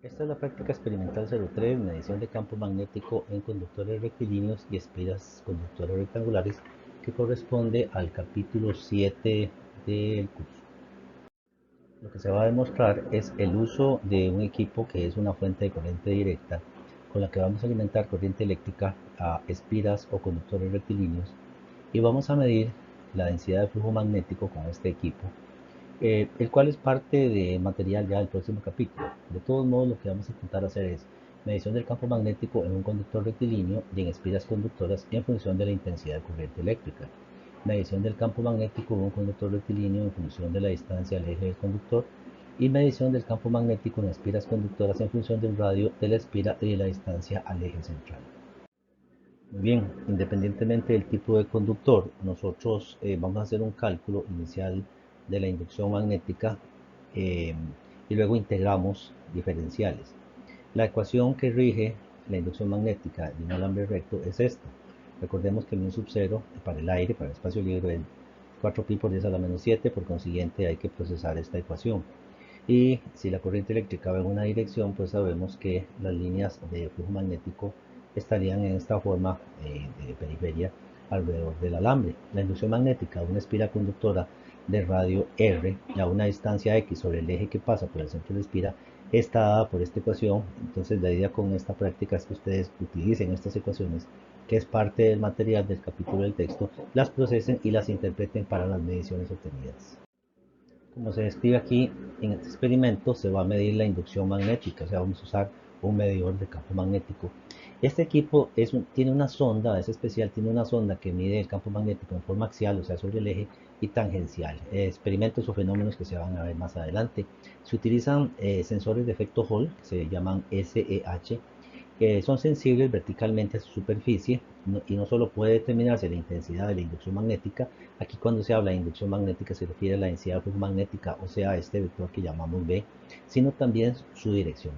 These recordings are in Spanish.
Esta es la práctica experimental 03, medición de campo magnético en conductores rectilíneos y espiras conductores rectangulares, que corresponde al capítulo 7 del curso. Lo que se va a demostrar es el uso de un equipo que es una fuente de corriente directa con la que vamos a alimentar corriente eléctrica a espiras o conductores rectilíneos, y vamos a medir la densidad de flujo magnético con este equipo, el cual es parte de material ya del próximo capítulo. De todos modos, lo que vamos a intentar hacer es medición del campo magnético en un conductor rectilíneo y en espiras conductoras en función de la intensidad de corriente eléctrica. Medición del campo magnético en un conductor rectilíneo en función de la distancia al eje del conductor. Y medición del campo magnético en espiras conductoras en función del radio de la espira y de la distancia al eje central. Muy bien, independientemente del tipo de conductor, nosotros vamos a hacer un cálculo inicial de la inducción magnética, eh, y luego integramos diferenciales. La ecuación que rige la inducción magnética de un alambre recto es esta. Recordemos que mi sub 0 para el aire, para el espacio libre, es 4pi por 10 a la menos 7, por consiguiente hay que procesar esta ecuación. Y si la corriente eléctrica va en una dirección, pues sabemos que las líneas de flujo magnético estarían en esta forma de periferia alrededor del alambre. La inducción magnética de una espira conductora de radio R a una distancia x sobre el eje que pasa por el centro de la espira está dada por esta ecuación. Entonces la idea con esta práctica es que ustedes utilicen estas ecuaciones, que es parte del material del capítulo del texto, las procesen y las interpreten para las mediciones obtenidas. Como se describe aquí en este experimento, se va a medir la inducción magnética, o sea, vamos a usar un medidor de campo magnético. Este equipo tiene una sonda, es especial, tiene una sonda que mide el campo magnético en forma axial, o sea, sobre el eje, y tangencial. Experimentos o fenómenos que se van a ver más adelante. Se utilizan sensores de efecto Hall, que se llaman SEH, que son sensibles verticalmente a su superficie, y no solo puede determinarse la intensidad de la inducción magnética. Aquí cuando se habla de inducción magnética se refiere a la densidad de flujo magnética, o sea, este vector que llamamos B, sino también su dirección.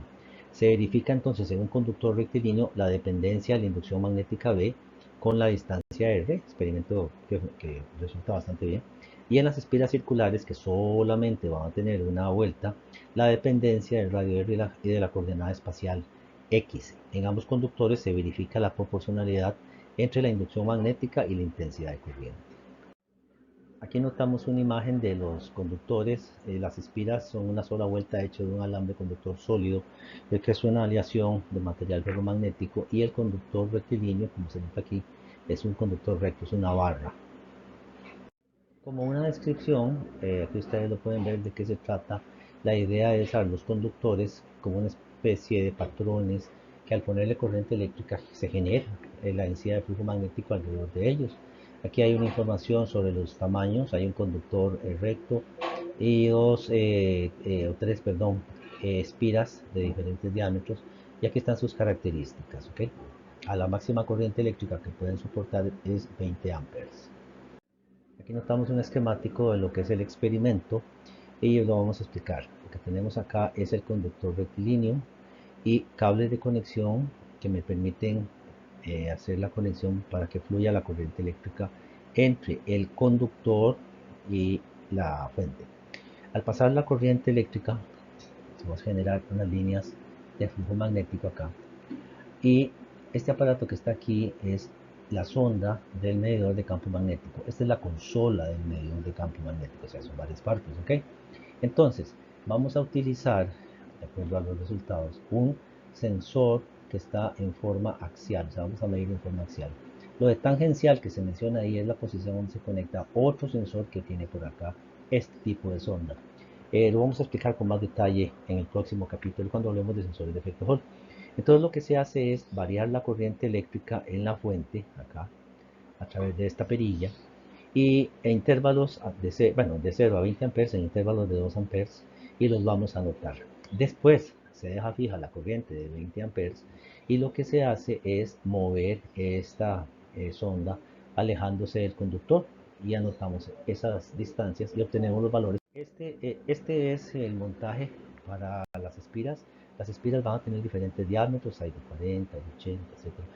Se verifica entonces en un conductor rectilíneo la dependencia de la inducción magnética B con la distancia R, experimento que resulta bastante bien, y en las espiras circulares, que solamente van a tener una vuelta, la dependencia del radio R y de la coordenada espacial X. En ambos conductores se verifica la proporcionalidad entre la inducción magnética y la intensidad de corriente. Aquí notamos una imagen de los conductores. Las espiras son una sola vuelta hecha de un alambre conductor sólido, que es una aleación de material ferromagnético, y el conductor rectilíneo, como se nota aquí, es un conductor recto, es una barra. Como una descripción, aquí ustedes lo pueden ver de qué se trata. La idea es usar los conductores como una especie de patrones que, al ponerle corriente eléctrica, se genera la densidad de flujo magnético alrededor de ellos. Aquí hay una información sobre los tamaños. Hay un conductor recto y o tres, perdón, espiras de diferentes diámetros, y aquí están sus características. ¿Ok? A la máxima corriente eléctrica que pueden soportar es 20 amperes. Aquí notamos un esquemático de lo que es el experimento y lo vamos a explicar. Lo que tenemos acá es el conductor rectilíneo y cables de conexión que me permiten hacer la conexión para que fluya la corriente eléctrica entre el conductor y la fuente. Al pasar la corriente eléctrica, vamos a generar unas líneas de flujo magnético acá, y este aparato que está aquí es la sonda del medidor de campo magnético. Esta es la consola del medidor de campo magnético, o sea, son varias partes, ¿ok? Entonces, vamos a utilizar, de acuerdo a los resultados, un sensor que está en forma axial, o sea, vamos a medir en forma axial. Lo de tangencial que se menciona ahí es la posición donde se conecta otro sensor que tiene por acá este tipo de sonda. Lo vamos a explicar con más detalle en el próximo capítulo cuando hablemos de sensores de efecto Hall. Entonces lo que se hace es variar la corriente eléctrica en la fuente, acá, a través de esta perilla, y en intervalos de 0 a 20 amperes, en intervalos de 2 amperes, y los vamos a anotar. Después se deja fija la corriente de 20 amperes, y lo que se hace es mover esta sonda alejándose del conductor, y anotamos esas distancias y obtenemos los valores. Este es el montaje para las espiras. Las espiras van a tener diferentes diámetros, hay de 40, de 80, etcétera,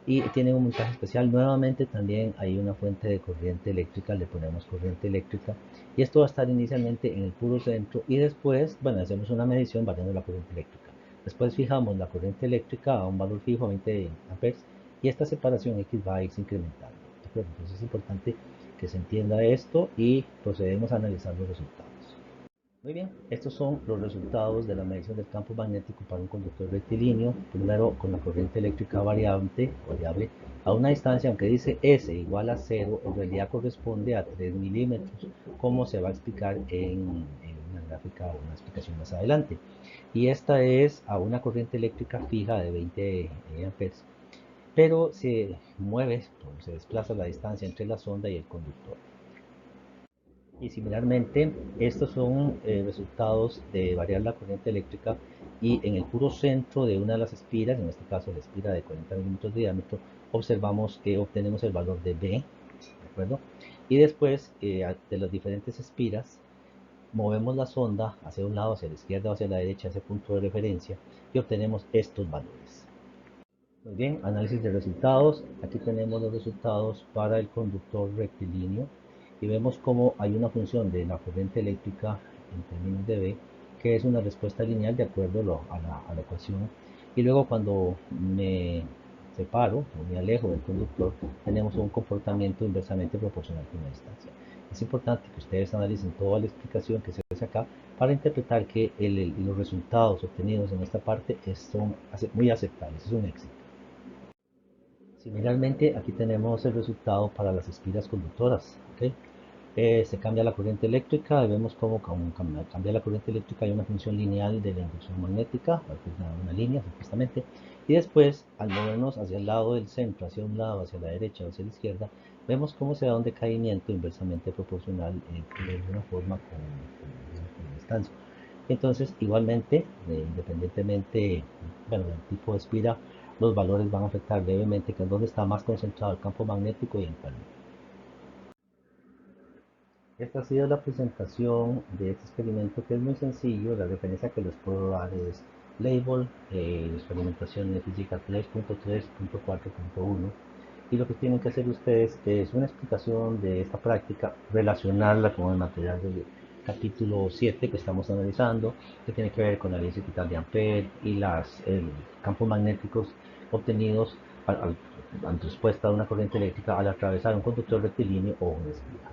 y tienen un montaje especial. Nuevamente también hay una fuente de corriente eléctrica, le ponemos corriente eléctrica, y esto va a estar inicialmente en el puro centro, y después, bueno, hacemos una medición variando la corriente eléctrica. Después fijamos la corriente eléctrica a un valor fijo, 20 amperes, y esta separación X va a irse incrementando. ¿De acuerdo? Entonces es importante que se entienda esto y procedemos a analizar los resultados. Muy bien, estos son los resultados de la medición del campo magnético para un conductor rectilíneo, primero con la corriente eléctrica variable a una distancia, aunque dice S igual a 0, en realidad corresponde a 3 milímetros, como se va a explicar en una gráfica o una explicación más adelante. Y esta es a una corriente eléctrica fija de 20 amperes, pero se mueve, se desplaza la distancia entre la sonda y el conductor. Y similarmente, estos son resultados de variar la corriente eléctrica y en el puro centro de una de las espiras, en este caso la espira de 40 milímetros de diámetro, observamos que obtenemos el valor de B, ¿de acuerdo? Y después de las diferentes espiras, movemos la sonda hacia un lado, hacia la izquierda o hacia la derecha, ese punto de referencia, y obtenemos estos valores. Muy bien, análisis de resultados. Aquí tenemos los resultados para el conductor rectilíneo y vemos cómo hay una función de la corriente eléctrica en términos de B, que es una respuesta lineal de acuerdo a la ecuación. Y luego cuando me separo o me alejo del conductor, tenemos un comportamiento inversamente proporcional con la distancia. Es importante que ustedes analicen toda la explicación que se hace acá para interpretar que los resultados obtenidos en esta parte son muy aceptables, es un éxito. Similarmente, aquí tenemos el resultado para las espiras conductoras. ¿Okay? Se cambia la corriente eléctrica y vemos cómo cambia la corriente eléctrica hay una función lineal de la inducción magnética, una línea supuestamente, y después al movernos hacia el lado del centro, hacia un lado, hacia la derecha o hacia la izquierda, vemos cómo se da un decaimiento inversamente proporcional de una forma con distancia. Entonces, igualmente, independientemente del tipo de espira, los valores van a afectar levemente que es donde está más concentrado el campo magnético y en cuál no. Esta ha sido la presentación de este experimento que es muy sencillo. La referencia que les puedo dar es Label, experimentación de física 3.3.4.1, y lo que tienen que hacer ustedes es una explicación de esta práctica, relacionarla con el material del capítulo 7 que estamos analizando, que tiene que ver con la ley circuital de Ampere y los campos magnéticos obtenidos en respuesta a una corriente eléctrica al atravesar un conductor rectilíneo o una espira.